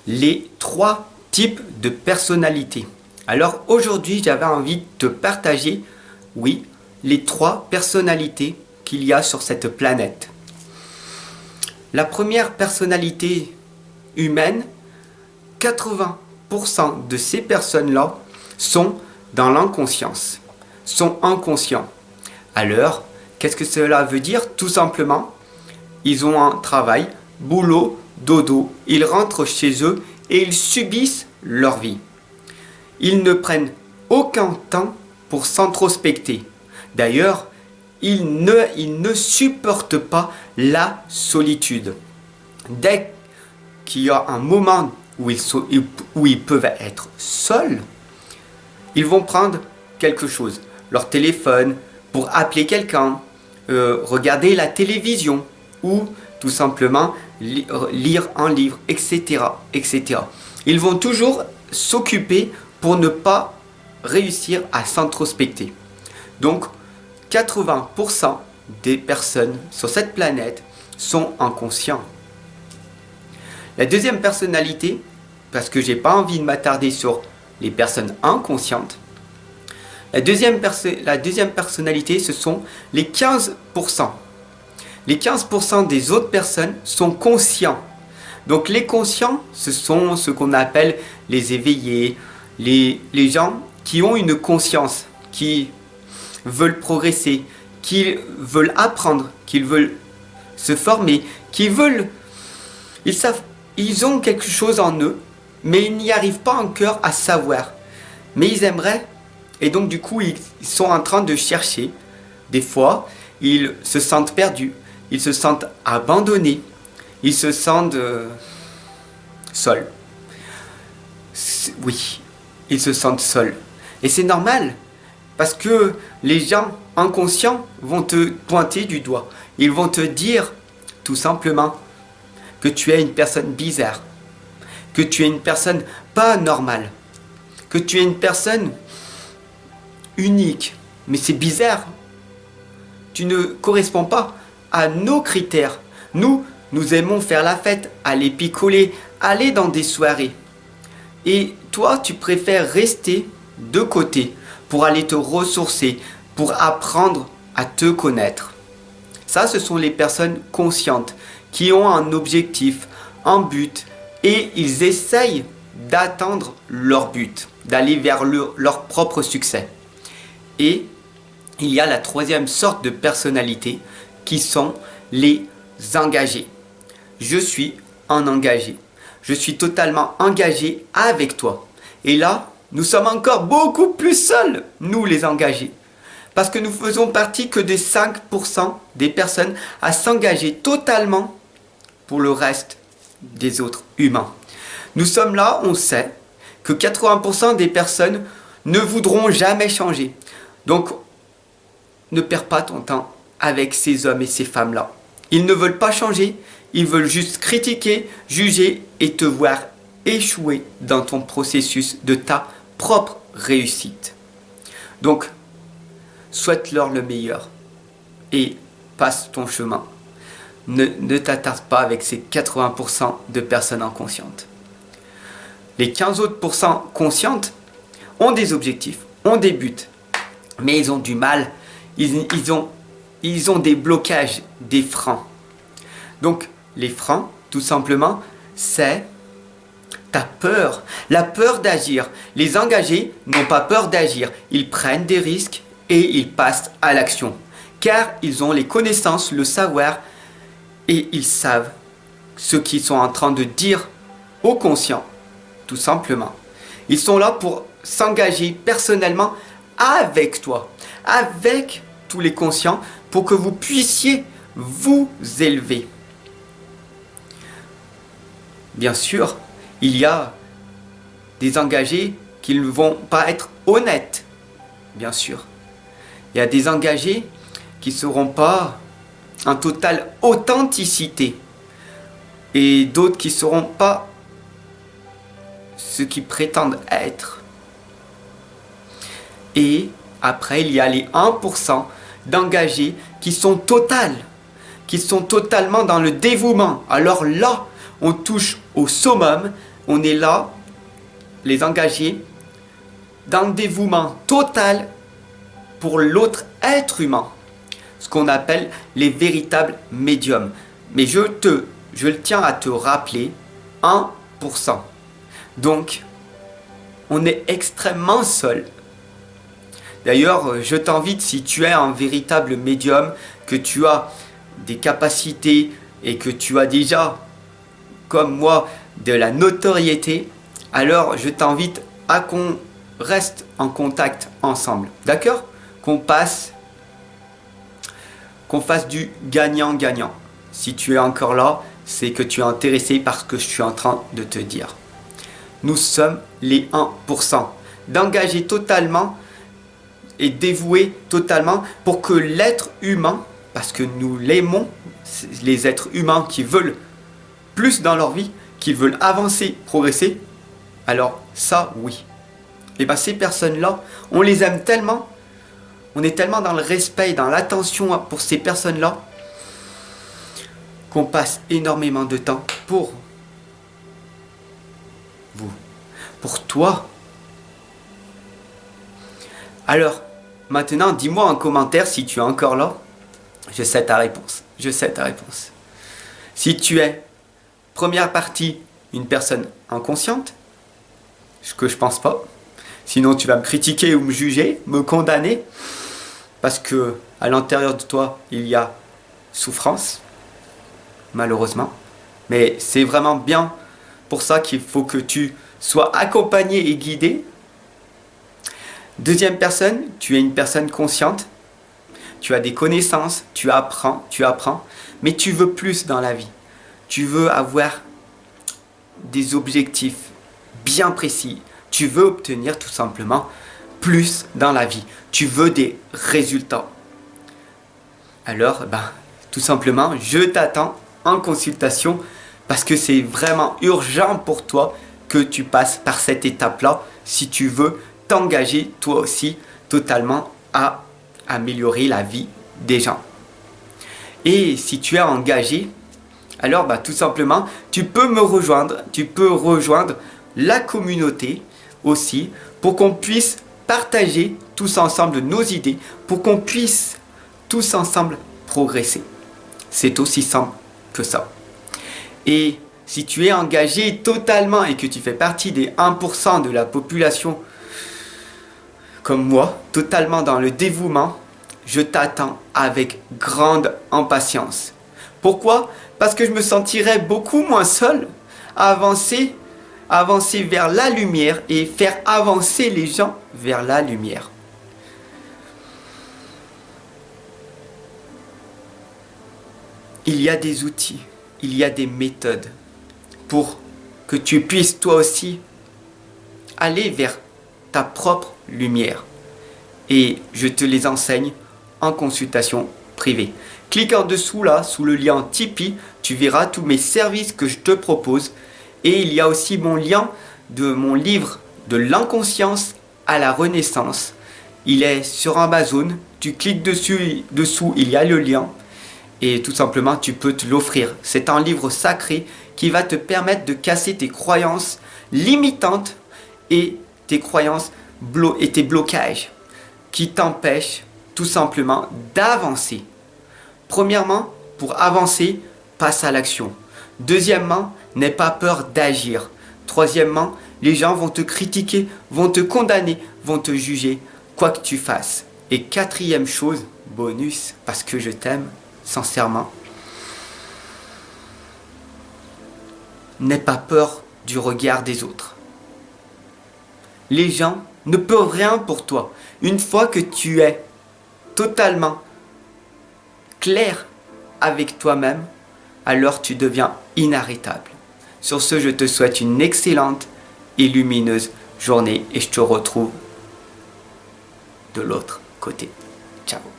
les 3 types de personnalités. Alors aujourd'hui, j'avais envie de te partager, oui, les 3 personnalités qu'il y a sur cette planète. La première personnalité humaine, 80% de ces personnes-là sont dans l'inconscience, sont inconscients. Alors, qu'est-ce que cela veut dire? Tout simplement, ils ont un travail, boulot, dodo, ils rentrent chez eux et ils subissent leur vie. Ils ne prennent aucun temps pour s'introspecter. D'ailleurs, ils ne supportent pas la solitude. Dès qu'il y a un moment où ils peuvent être seuls, ils vont prendre quelque chose, leur téléphone, pour appeler quelqu'un, regarder la télévision ou tout simplement lire un livre, etc., etc. Ils vont toujours s'occuper pour ne pas réussir à s'introspecter. Donc, 80% des personnes sur cette planète sont inconscients. La deuxième personnalité, parce que j'ai pas envie de m'attarder sur les personnes inconscientes, la deuxième personnalité, ce sont les 15%. Les 15% des autres personnes sont conscients. Donc les conscients, ce sont ce qu'on appelle les éveillés, les gens qui ont une conscience, qui veulent progresser, qui veulent apprendre, qui veulent se former, ils ont quelque chose en eux, mais ils n'y arrivent pas encore à savoir. Mais ils aimeraient, et donc du coup ils sont en train de chercher. Des fois, ils se sentent perdus, ils se sentent abandonnés, ils se sentent seuls. Oui, ils se sentent seuls. Et c'est normal, parce que les gens inconscients vont te pointer du doigt. Ils vont te dire, tout simplement, que tu es une personne bizarre, que tu es une personne pas normale, que tu es une personne unique. Mais c'est bizarre. Tu ne corresponds pas à nos critères. Nous aimons faire la fête, aller picoler, aller dans des soirées. Et toi, tu préfères rester de côté pour aller te ressourcer, pour apprendre à te connaître. Ça, ce sont les personnes conscientes qui ont un objectif, un but, et ils essayent d'atteindre leur but, d'aller vers leur propre succès. Et il y a la troisième sorte de personnalité qui sont les engagés. Je suis un engagé. Je suis totalement engagé avec toi. Et là, nous sommes encore beaucoup plus seuls, nous les engagés. Parce que nous faisons partie que des 5% des personnes à s'engager totalement pour le reste des autres humains. Nous sommes là, on sait que 80% des personnes ne voudront jamais changer. Donc, ne perds pas ton temps avec ces hommes et ces femmes-là. Ils ne veulent pas changer, ils veulent juste critiquer, juger et te voir échouer dans ton processus de ta propre réussite. Donc, souhaite-leur le meilleur et passe ton chemin. Ne t'attarde pas avec ces 80% de personnes inconscientes. Les 15 autres pourcents conscientes ont des objectifs, ont des buts, mais ils ont du mal, ils ont des blocages, des freins. Donc, les freins, tout simplement, c'est ta peur, la peur d'agir. Les engagés n'ont pas peur d'agir, ils prennent des risques et ils passent à l'action. Car ils ont les connaissances, le savoir et ils savent ce qu'ils sont en train de dire aux conscients, tout simplement. Ils sont là pour s'engager personnellement avec toi, avec tous les conscients, pour que vous puissiez vous élever. Bien sûr, il y a des engagés qui ne vont pas être honnêtes, bien sûr. Il y a des engagés qui ne seront pas en totale authenticité et d'autres qui ne seront pas ce qu'ils prétendent être. Et après, il y a les 1% d'engagés qui sont totalement dans le dévouement. Alors là, on touche au summum, on est là, les engagés, dans le dévouement total pour l'autre être humain, ce qu'on appelle les véritables médiums. Mais je tiens à te rappeler 1%. Donc, on est extrêmement seul. D'ailleurs, je t'invite, si tu es un véritable médium, que tu as des capacités et que tu as déjà, comme moi, de la notoriété, alors je t'invite à qu'on reste en contact ensemble. D'accord ? Qu'on fasse du gagnant-gagnant. Si tu es encore là, c'est que tu es intéressé par ce que je suis en train de te dire. Nous sommes les 1%. D'engager totalement et dévouer totalement pour que l'être humain, parce que nous l'aimons, les êtres humains qui veulent plus dans leur vie, qui veulent avancer, progresser, alors ça, oui. Et bien ces personnes-là, on les aime tellement, on est tellement dans le respect, dans l'attention pour ces personnes-là, qu'on passe énormément de temps pour vous, pour toi. Alors, maintenant, dis-moi en commentaire si tu es encore là. Je sais ta réponse. Je sais ta réponse. Si tu es, première partie, une personne inconsciente, ce que je pense pas. Sinon, tu vas me critiquer ou me juger, me condamner, parce que à l'intérieur de toi, il y a souffrance, malheureusement. Mais c'est vraiment bien pour ça qu'il faut que tu sois accompagné et guidé. Deuxième personne, tu es une personne consciente. Tu as des connaissances, tu apprends, mais tu veux plus dans la vie. Tu veux avoir des objectifs bien précis. Tu veux obtenir tout simplement plus dans la vie. Tu veux des résultats. Alors, tout simplement, je t'attends en consultation parce que c'est vraiment urgent pour toi que tu passes par cette étape-là si tu veux t'engager toi aussi totalement à améliorer la vie des gens. Et si tu es engagé, alors tout simplement, tu peux me rejoindre, tu peux rejoindre la communauté aussi pour qu'on puisse partager tous ensemble nos idées, pour qu'on puisse tous ensemble progresser. C'est aussi simple que ça. Et si tu es engagé totalement et que tu fais partie des 1% de la population comme moi, totalement dans le dévouement, je t'attends avec grande impatience. Pourquoi ? Parce que je me sentirais beaucoup moins seul à avancer vers la lumière et faire avancer les gens vers la lumière. Il y a des outils, il y a des méthodes pour que tu puisses toi aussi aller vers ta propre lumière. Et je te les enseigne en consultation privée. Clique en dessous là, sous le lien Tipeee, tu verras tous mes services que je te propose. Et il y a aussi mon lien de mon livre de l'inconscience à la renaissance. Il est sur Amazon, tu cliques dessous, il y a le lien. Et tout simplement, tu peux te l'offrir. C'est un livre sacré qui va te permettre de casser tes croyances limitantes et tes croyances et tes blocages qui t'empêchent tout simplement d'avancer. Premièrement, pour avancer, passe à l'action. Deuxièmement, n'aie pas peur d'agir. Troisièmement, les gens vont te critiquer, vont te condamner, vont te juger, quoi que tu fasses. Et quatrième chose, bonus, parce que je t'aime, sincèrement, n'aie pas peur du regard des autres. Les gens ne peuvent rien pour toi. Une fois que tu es totalement clair avec toi-même, alors tu deviens inarrêtable. Sur ce, je te souhaite une excellente et lumineuse journée et je te retrouve de l'autre côté. Ciao.